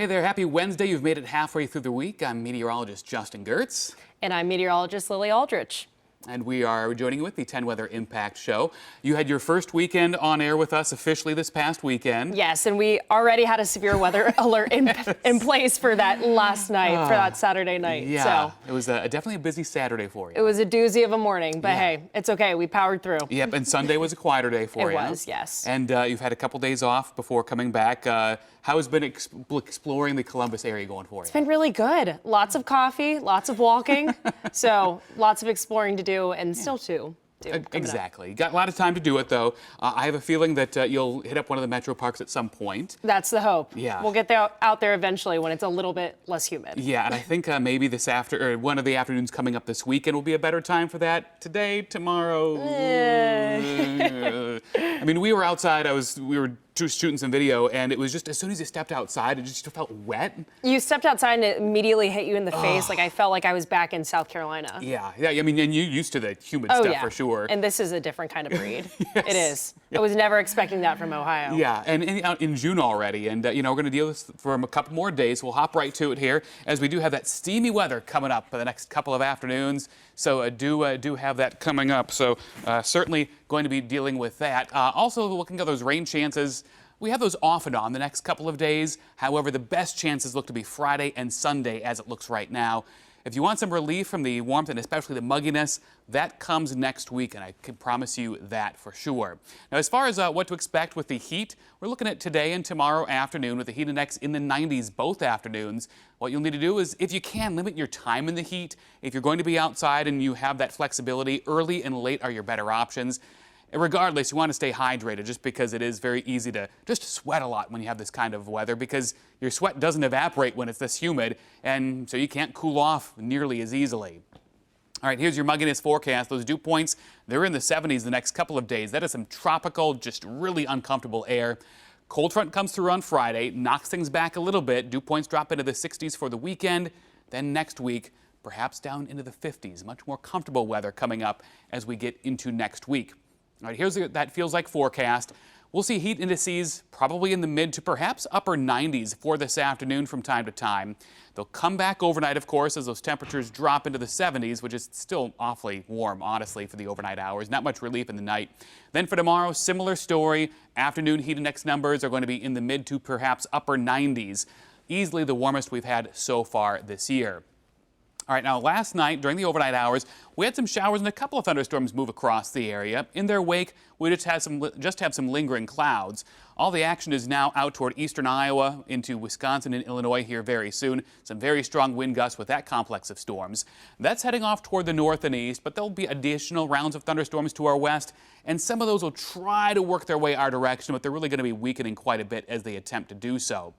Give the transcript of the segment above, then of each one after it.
Hey there, happy Wednesday. You've made it halfway through the week. I'm meteorologist Justin Gehrts. And I'm meteorologist Lily Aldrich. And we are joining you with the 10 Weather Impact Show. You had your first weekend on air with us officially this past weekend. Yes, and we already had a severe weather alert in place for that last night, for that Saturday night. Yeah, so it was definitely a busy Saturday for you. it was a doozy of a morning, but hey, it's okay. We powered through. Yep, and Sunday was a quieter day for you. It was, yes. And you've had a couple days off before coming back. How has been exploring the Columbus area going for you? It's been really good. Lots of coffee, lots of walking. So lots of exploring to do and still to do. Exactly. You got a lot of time to do it, though. I have a feeling that you'll hit up one of the metro parks at some point. That's the hope. Yeah. We'll get out there eventually when it's a little bit less humid. Yeah, and I think maybe one of the afternoons coming up this weekend will be a better time for that. Today, tomorrow. I mean, we were outside. We were shooting some video, and it was just as soon as you stepped outside, it just felt wet. You stepped outside and it immediately hit you in the face. Like I felt like I was back in South Carolina. Yeah. I mean, and you're used to the humid stuff for sure. And this is a different kind of breed. Yes. It is. I was never expecting that from Ohio. Yeah, and in June already, and we're going to deal with this for a couple more days. We'll hop right to it here, as we do have that steamy weather coming up for the next couple of afternoons. So do have that coming up. So certainly going to be dealing with that. Also looking at those rain chances. We have those off and on the next couple of days. However, the best chances look to be Friday and Sunday as it looks right now. If you want some relief from the warmth and especially the mugginess, that comes next week, and I can promise you that for sure. Now, as far as what to expect with the heat, we're looking at today and tomorrow afternoon with the heat index in the 90s both afternoons. What you'll need to do is, if you can, limit your time in the heat. If you're going to be outside and you have that flexibility, early and late are your better options. Regardless, you want to stay hydrated just because it is very easy to just sweat a lot when you have this kind of weather because your sweat doesn't evaporate when it's this humid, and so you can't cool off nearly as easily. All right, here's your mugginess forecast. Those dew points, they're in the 70s the next couple of days. That is some tropical, just really uncomfortable air. Cold front comes through on Friday, knocks things back a little bit. Dew points drop into the 60s for the weekend. Then next week, perhaps down into the 50s. Much more comfortable weather coming up as we get into next week. All right, here's that feels like forecast. We'll see heat indices probably in the mid to perhaps upper 90s for this afternoon from time to time. They'll come back overnight, of course, as those temperatures drop into the 70s, which is still awfully warm, honestly, for the overnight hours. Not much relief in the night. Then for tomorrow, similar story. Afternoon heat index numbers are going to be in the mid to perhaps upper 90s. Easily the warmest we've had so far this year. All right, now last night during the overnight hours, we had some showers and a couple of thunderstorms move across the area. In their wake, we just have some lingering clouds. All the action is now out toward eastern Iowa into Wisconsin and Illinois here very soon. Some very strong wind gusts with that complex of storms. That's heading off toward the north and east, but there'll be additional rounds of thunderstorms to our west, and some of those will try to work their way our direction, but they're really going to be weakening quite a bit as they attempt to do so.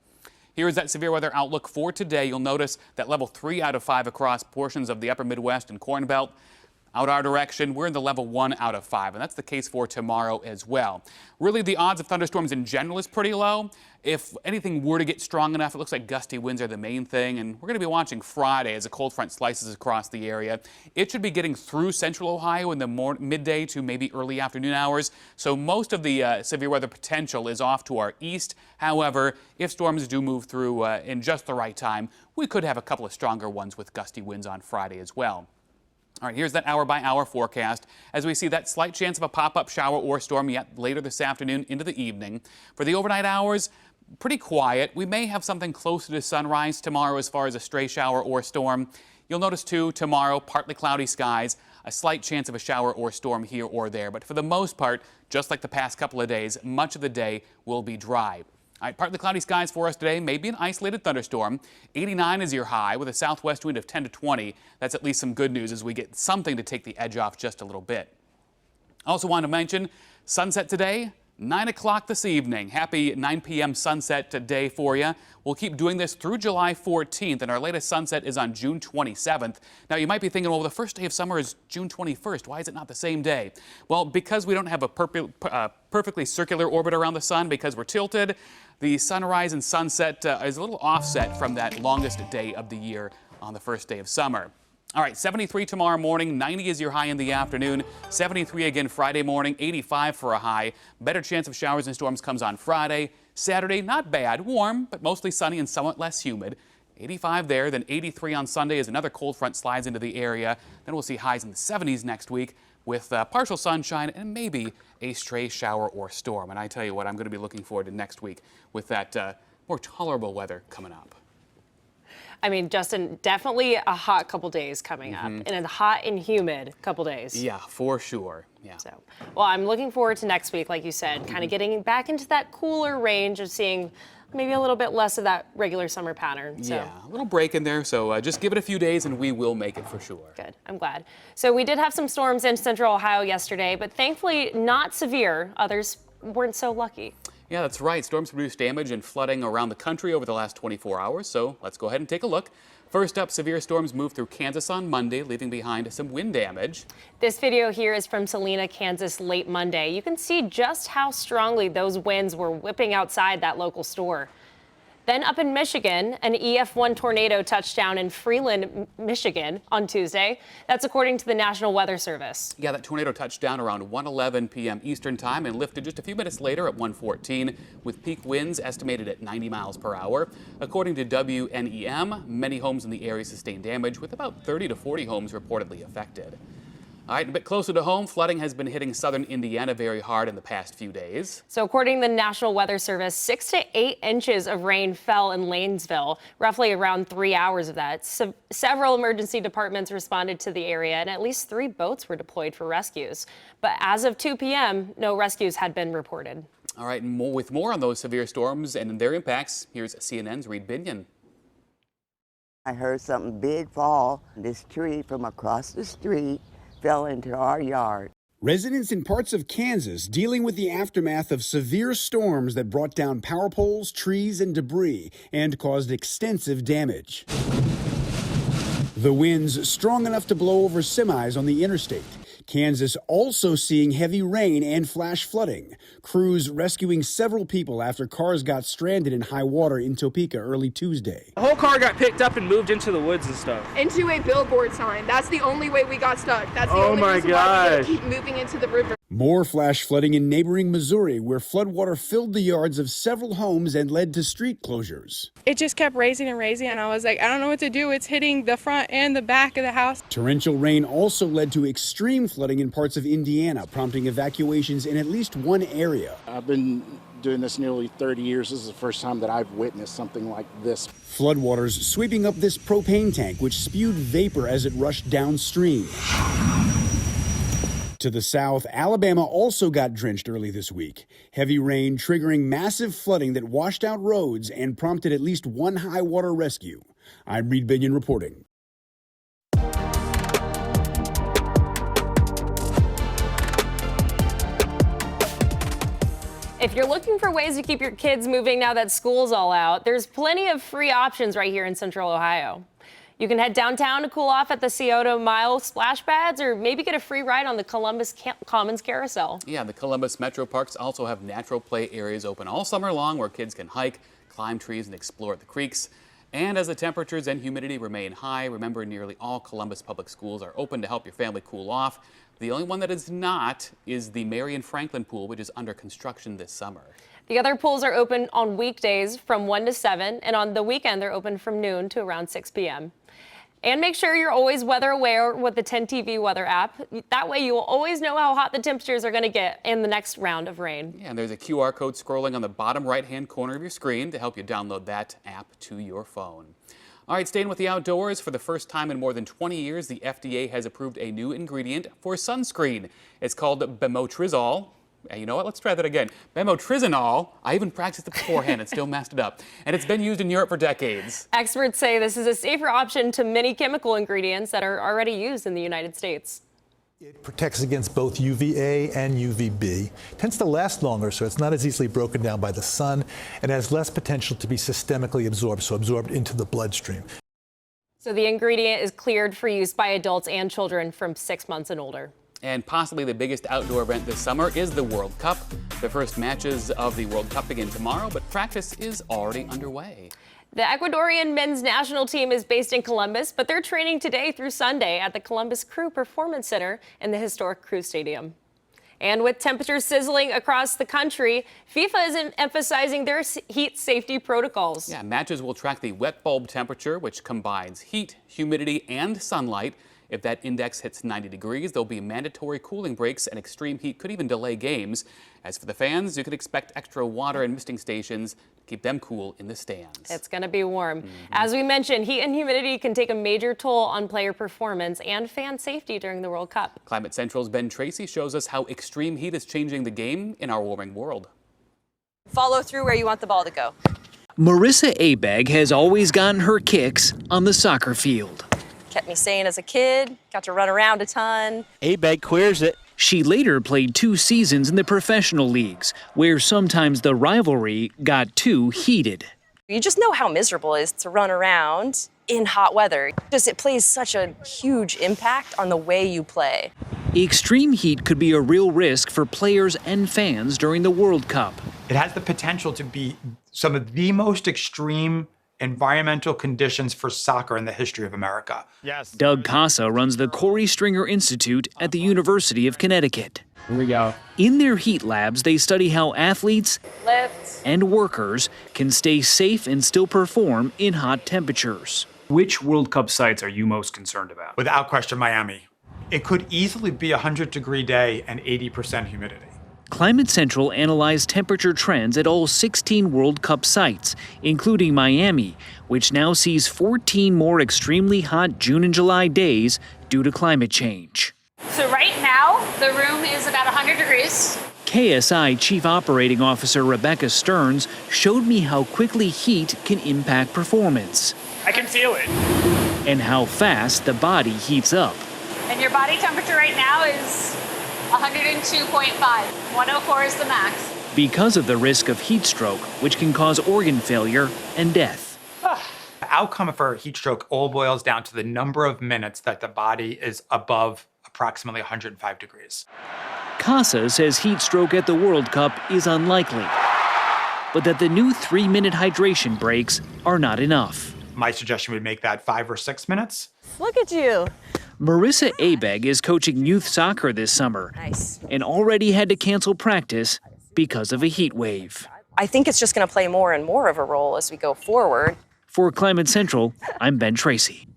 Here is that severe weather outlook for today. You'll notice that level 3 out of 5 across portions of the upper Midwest and Corn Belt. Out our direction, we're in the level 1 out of 5, and that's the case for tomorrow as well. Really, the odds of thunderstorms in general is pretty low. If anything were to get strong enough, it looks like gusty winds are the main thing, and we're going to be watching Friday as a cold front slices across the area. It should be getting through central Ohio in the midday to maybe early afternoon hours, so most of the severe weather potential is off to our east. However, if storms do move through in just the right time, we could have a couple of stronger ones with gusty winds on Friday as well. All right, here's that hour-by-hour forecast as we see that slight chance of a pop-up shower or storm yet later this afternoon into the evening. For the overnight hours, pretty quiet. We may have something closer to sunrise tomorrow as far as a stray shower or storm. You'll notice, too, tomorrow, partly cloudy skies, a slight chance of a shower or storm here or there. But for the most part, just like the past couple of days, much of the day will be dry. All right, partly cloudy skies for us today, maybe an isolated thunderstorm. 89 is your high with a southwest wind of 10 to 20. That's at least some good news as we get something to take the edge off just a little bit. I also want to mention sunset today, 9 o'clock this evening. Happy 9 p.m. sunset today for you. We'll keep doing this through July 14th, and our latest sunset is on June 27th. Now, you might be thinking, well, the first day of summer is June 21st. Why is it not the same day? Well, because we don't have a perfectly circular orbit around the sun, because we're tilted, the sunrise and sunset is a little offset from that longest day of the year on the first day of summer. All right, 73 tomorrow morning, 90 is your high in the afternoon, 73 again Friday morning, 85 for a high. Better chance of showers and storms comes on Friday. Saturday, not bad, warm, but mostly sunny and somewhat less humid. 85 there, then 83 on Sunday as another cold front slides into the area. Then we'll see highs in the 70s next week with partial sunshine and maybe a stray shower or storm. And I tell you what, I'm going to be looking forward to next week with that more tolerable weather coming up. I mean, Justin, definitely a hot couple days coming up, and a hot and humid couple days. Yeah, for sure. Yeah. So, well, I'm looking forward to next week, like you said, kind of getting back into that cooler range of seeing maybe a little bit less of that regular summer pattern. So. Yeah, a little break in there. So just give it a few days and we will make it for sure. Good. I'm glad. So we did have some storms in central Ohio yesterday, but thankfully not severe. Others weren't so lucky. Yeah, that's right. Storms produced damage and flooding around the country over the last 24 hours. So let's go ahead and take a look. First up, severe storms moved through Kansas on Monday, leaving behind some wind damage. This video here is from Salina, Kansas, late Monday. You can see just how strongly those winds were whipping outside that local store. Then up in Michigan, an EF1 tornado touched down in Freeland, Michigan on Tuesday. That's according to the National Weather Service. Yeah, that tornado touched down around 1:11 p.m. Eastern time and lifted just a few minutes later at 1:14 with peak winds estimated at 90 miles per hour. According to WNEM, many homes in the area sustained damage with about 30 to 40 homes reportedly affected. All right, a bit closer to home, flooding has been hitting southern Indiana very hard in the past few days. So according to the National Weather Service, 6 to 8 inches of rain fell in Lanesville, roughly around 3 hours of that. So several emergency departments responded to the area, and at least 3 boats were deployed for rescues. But as of 2 p.m., no rescues had been reported. All right, and with more on those severe storms and their impacts, here's CNN's Reed Binion. I heard something big fall. This tree from across the street fell into our yard. Residents in parts of Kansas dealing with the aftermath of severe storms that brought down power poles, trees, and debris and caused extensive damage. The winds strong enough to blow over semis on the interstate. Kansas also seeing heavy rain and flash flooding. Crews rescuing several people after cars got stranded in high water in Topeka early Tuesday. The whole car got picked up and moved into the woods and stuff. Into a billboard sign. That's the only way we got stuck. That's the Oh only my reason why we gosh. keep moving into the river. More flash flooding in neighboring Missouri, where floodwater filled the yards of several homes and led to street closures. It just kept raising and raising, and I was like, I don't know what to do. It's hitting the front and the back of the house. Torrential rain also led to extreme flooding in parts of Indiana, prompting evacuations in at least one area. I've been doing this nearly 30 years. This is the first time that I've witnessed something like this. Floodwaters sweeping up this propane tank, which spewed vapor as it rushed downstream. To the south, Alabama also got drenched early this week. Heavy rain triggering massive flooding that washed out roads and prompted at least one high water rescue. I'm Reed Binion reporting. If you're looking for ways to keep your kids moving now that school's all out, there's plenty of free options right here in Central Ohio. You can head downtown to cool off at the Scioto Mile splash pads, or maybe get a free ride on the Columbus Commons Carousel. Yeah, the Columbus Metro Parks also have natural play areas open all summer long where kids can hike, climb trees, and explore the creeks. And as the temperatures and humidity remain high, remember nearly all Columbus public schools are open to help your family cool off. The only one that is not is the Marion Franklin Pool, which is under construction this summer. The other pools are open on weekdays from 1 to 7, and on the weekend they're open from noon to around 6 p.m. And make sure you're always weather aware with the 10 TV weather app. That way you will always know how hot the temperatures are going to get in the next round of rain. Yeah, and there's a QR code scrolling on the bottom right-hand corner of your screen to help you download that app to your phone. All right, staying with the outdoors, for the first time in more than 20 years, the FDA has approved a new ingredient for sunscreen. It's called bemotrizol. You know what? Let's try that again. Bemotrizol. I even practiced it beforehand and still messed it up. And it's been used in Europe for decades. Experts say this is a safer option to many chemical ingredients that are already used in the United States. It protects against both UVA and UVB, tends to last longer, so it's not as easily broken down by the sun, and has less potential to be systemically absorbed, so absorbed into the bloodstream. So the ingredient is cleared for use by adults and children from 6 months and older. And possibly the biggest outdoor event this summer is the World Cup. The first matches of the World Cup begin tomorrow, but practice is already underway. The Ecuadorian men's national team is based in Columbus, but they're training today through Sunday at the Columbus Crew Performance Center in the historic Crew Stadium. And with temperatures sizzling across the country, FIFA is emphasizing their heat safety protocols. Yeah, matches will track the wet bulb temperature, which combines heat, humidity, and sunlight. If that index hits 90 degrees, there'll be mandatory cooling breaks, and extreme heat could even delay games. As for the fans, you can expect extra water and misting stations to keep them cool in the stands. It's going to be warm. As we mentioned, heat and humidity can take a major toll on player performance and fan safety during the World Cup. Climate Central's Ben Tracy shows us how extreme heat is changing the game in our warming world. Follow through where you want the ball to go. Marissa Abeg has always gotten her kicks on the soccer field. Kept me sane as a kid, got to run around a ton. Abeg clears it. She later played 2 seasons in the professional leagues, where sometimes the rivalry got too heated. You just know how miserable it is to run around in hot weather. It plays such a huge impact on the way you play. Extreme heat could be a real risk for players and fans during the World Cup. It has the potential to be some of the most extreme environmental conditions for soccer in the history of America. Yes. Doug Casa runs the Corey Stringer Institute at the University of Connecticut. Here we go. In their heat labs, they study how athletes and workers can stay safe and still perform in hot temperatures. Which World Cup sites are you most concerned about? Without question, Miami. It could easily be a 100-degree day and 80% humidity. Climate Central analyzed temperature trends at all 16 World Cup sites, including Miami, which now sees 14 more extremely hot June and July days due to climate change. So right now, the room is about 100 degrees. KSI Chief Operating Officer Rebecca Stearns showed me how quickly heat can impact performance. I can feel it. And how fast the body heats up. And your body temperature right now is 102.5. 104 is the max. Because of the risk of heat stroke, which can cause organ failure and death. The outcome for heat stroke all boils down to the number of minutes that the body is above approximately 105 degrees. Casa says heat stroke at the World Cup is unlikely, but that the new 3-minute hydration breaks are not enough. My suggestion would make that 5 or 6 minutes. Look at you. Marissa Abeg is coaching youth soccer this summer and already had to cancel practice because of a heat wave. I think it's just going to play more and more of a role as we go forward. For Climate Central, I'm Ben Tracy.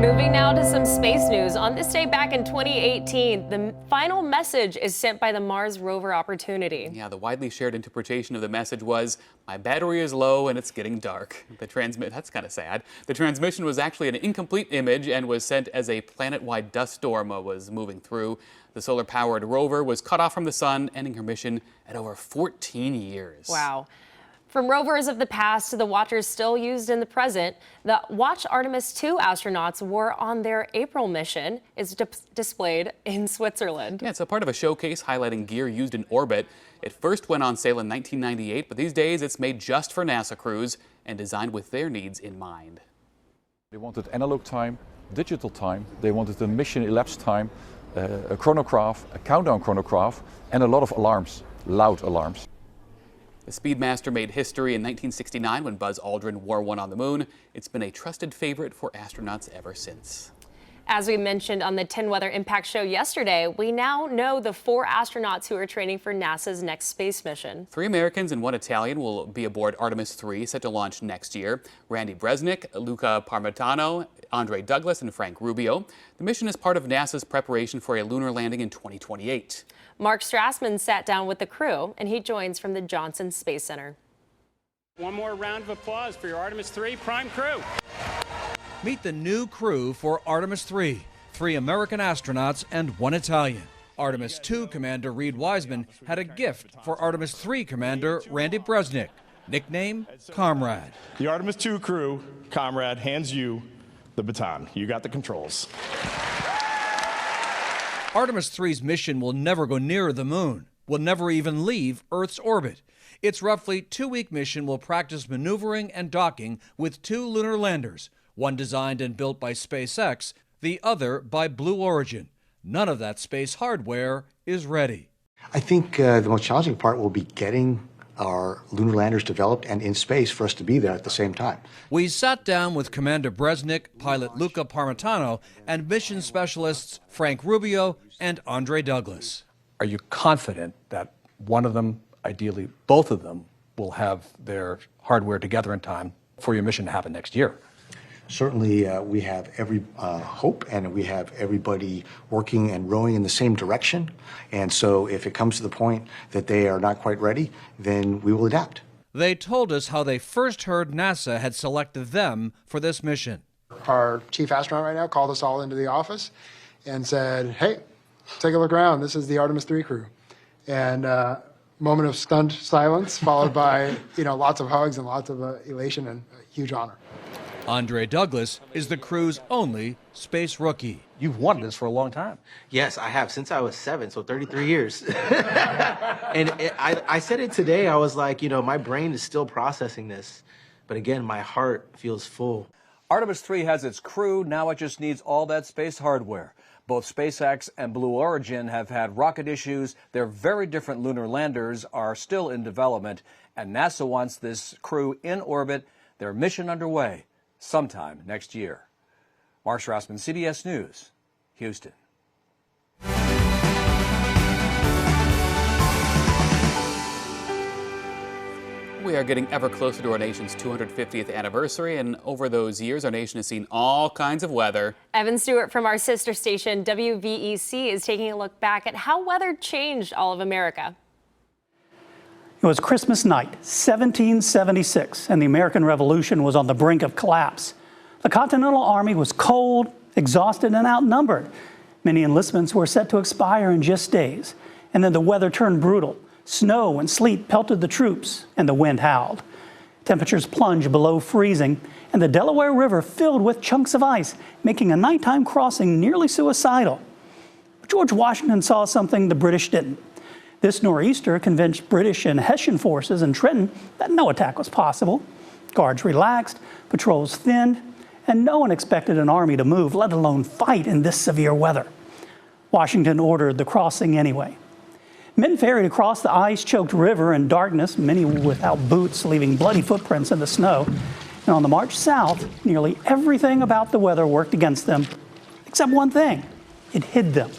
Moving now to some space news. On this day back in 2018, the final message is sent by the Mars rover Opportunity. Yeah, the widely shared interpretation of the message was, "My battery is low and it's getting dark." That's kind of sad. The transmission was actually an incomplete image and was sent as a planet-wide dust storm was moving through. The solar-powered rover was cut off from the sun, ending her mission at over 14 years. Wow. From rovers of the past to the watchers still used in the present, the Watch Artemis II astronauts were on their April mission is displayed in Switzerland. Yeah, it's a part of a showcase highlighting gear used in orbit. It first went on sale in 1998, but these days it's made just for NASA crews and designed with their needs in mind. They wanted analog time, digital time, they wanted a mission elapsed time, a chronograph, a countdown chronograph, and a lot of alarms, loud alarms. The Speedmaster made history in 1969 when Buzz Aldrin wore one on the moon. It's been a trusted favorite for astronauts ever since. As we mentioned on the 10 Weather Impact Show yesterday, we now know the 4 astronauts who are training for NASA's next space mission. 3 Americans and 1 Italian will be aboard Artemis III, set to launch next year. Randy Bresnik, Luca Parmitano, Andre Douglas, and Frank Rubio. The mission is part of NASA's preparation for a lunar landing in 2028. Mark Strassman sat down with the crew, and he joins from the Johnson Space Center. One more round of applause for your Artemis III prime crew. Meet the new crew for Artemis III, 3 American astronauts and 1 Italian. Artemis II Commander Reed Wiseman had a gift for Artemis III Commander Randy Bresnik, nickname Comrade. The Artemis II crew, Comrade, hands you the baton. You got the controls. Artemis III's mission will never go near the moon, will never even leave Earth's orbit. Its roughly 2-week mission will practice maneuvering and docking with 2 lunar landers, one designed and built by SpaceX, the other by Blue Origin. None of that space hardware is ready. I think the most challenging part will be getting our lunar landers developed and in space for us to be there at the same time. We sat down with Commander Bresnik, pilot Luca Parmitano, and mission specialists Frank Rubio and Andre Douglas. Are you confident that one of them, ideally both of them, will have their hardware together in time for your mission to happen next year? Certainly, we have every hope, and we have everybody working and rowing in the same direction. And so if it comes to the point that they are not quite ready, then we will adapt. They told us how they first heard NASA had selected them for this mission. Our chief astronaut right now called us all into the office and said, hey, take a look around. This is the Artemis 3 crew. And moment of stunned silence, followed by lots of hugs and lots of elation and a huge honor. Andre Douglas is the crew's only space rookie. You've wanted this for a long time. Yes, I have, since I was 7, so 33 years. And I said it today, I was like, my brain is still processing this. But again, my heart feels full. Artemis 3 has its crew, now it just needs all that space hardware. Both SpaceX and Blue Origin have had rocket issues. Their very different lunar landers are still in development, and NASA wants this crew in orbit, their mission underway sometime next year. Marsh Rossman, CBS News, Houston. We are getting ever closer to our nation's 250th anniversary, and over those years, our nation has seen all kinds of weather. Evan Stewart from our sister station, WVEC, is taking a look back at how weather changed all of America. It was Christmas night, 1776, and the American Revolution was on the brink of collapse. The Continental Army was cold, exhausted, and outnumbered. Many enlistments were set to expire in just days, and then the weather turned brutal. Snow and sleet pelted the troops, and the wind howled. Temperatures plunged below freezing, and the Delaware River filled with chunks of ice, making a nighttime crossing nearly suicidal. But George Washington saw something the British didn't. This nor'easter convinced British and Hessian forces in Trenton that no attack was possible. Guards relaxed, patrols thinned, and no one expected an army to move, let alone fight in this severe weather. Washington ordered the crossing anyway. Men ferried across the ice-choked river in darkness, many without boots, leaving bloody footprints in the snow. And on the march south, nearly everything about the weather worked against them, except one thing: it hid them.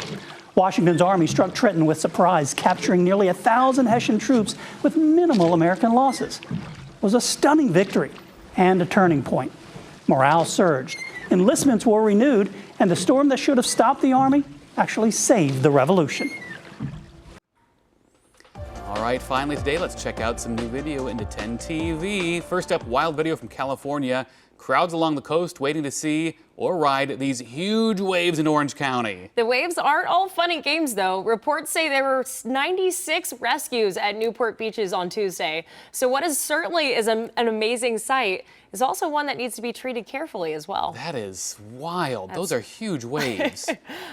Washington's army struck Trenton with surprise, capturing nearly 1,000 Hessian troops with minimal American losses. It was a stunning victory and a turning point. Morale surged, enlistments were renewed, and the storm that should have stopped the army actually saved the revolution. All right, finally today, let's check out some new video into 10 TV. First up, wild video from California. Crowds along the coast waiting to see or ride these huge waves in Orange County. The waves aren't all fun and games, though. Reports say there were 96 rescues at Newport beaches on Tuesday. So what is certainly an amazing sight is also one that needs to be treated carefully as well. That is wild. Those are huge waves.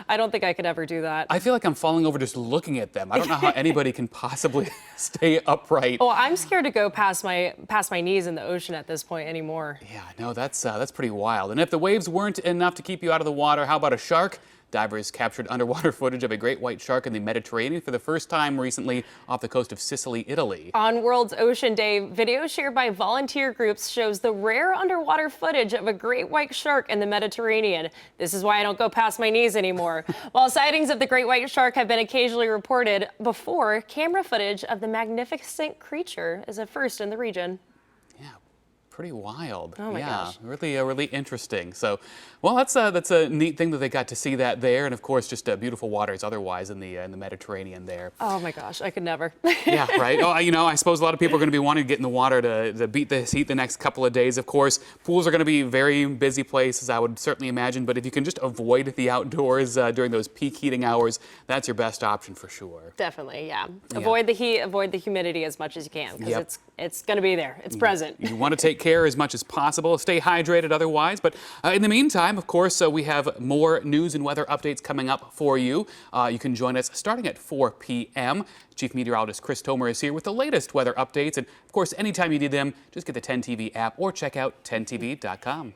I don't think I could ever do that. I feel like I'm falling over just looking at them. I don't know how anybody can possibly stay upright. Oh, I'm scared to go past my knees in the ocean at this point anymore. Yeah, no, that's pretty wild. And if the waves weren't enough to keep you out of the water, how about a shark? Divers captured underwater footage of a great white shark in the Mediterranean for the first time recently off the coast of Sicily, Italy. On World Ocean Day, video shared by volunteer groups shows the rare underwater footage of a great white shark in the Mediterranean. This is why I don't go past my knees anymore. While sightings of the great white shark have been occasionally reported before, camera footage of the magnificent creature is a first in the region. Pretty wild. Oh my gosh. Really interesting. So, well, that's a neat thing that they got to see that there, and of course, just beautiful waters otherwise in the Mediterranean there. Oh my gosh, I could never. Yeah, right. Oh, I suppose a lot of people are going to be wanting to get in the water to beat this heat the next couple of days. Of course, pools are going to be very busy places, I would certainly imagine. But if you can just avoid the outdoors during those peak heating hours, that's your best option for sure. Definitely, yeah. Avoid the heat, avoid the humidity as much as you can, because it's going to be there. It's present. You want to take care as much as possible. Stay hydrated otherwise. But in the meantime, of course, we have more news and weather updates coming up for you. You can join us starting at 4 p.m. Chief Meteorologist Chris Tomer is here with the latest weather updates. And of course, anytime you need them, just get the 10TV app or check out 10tv.com.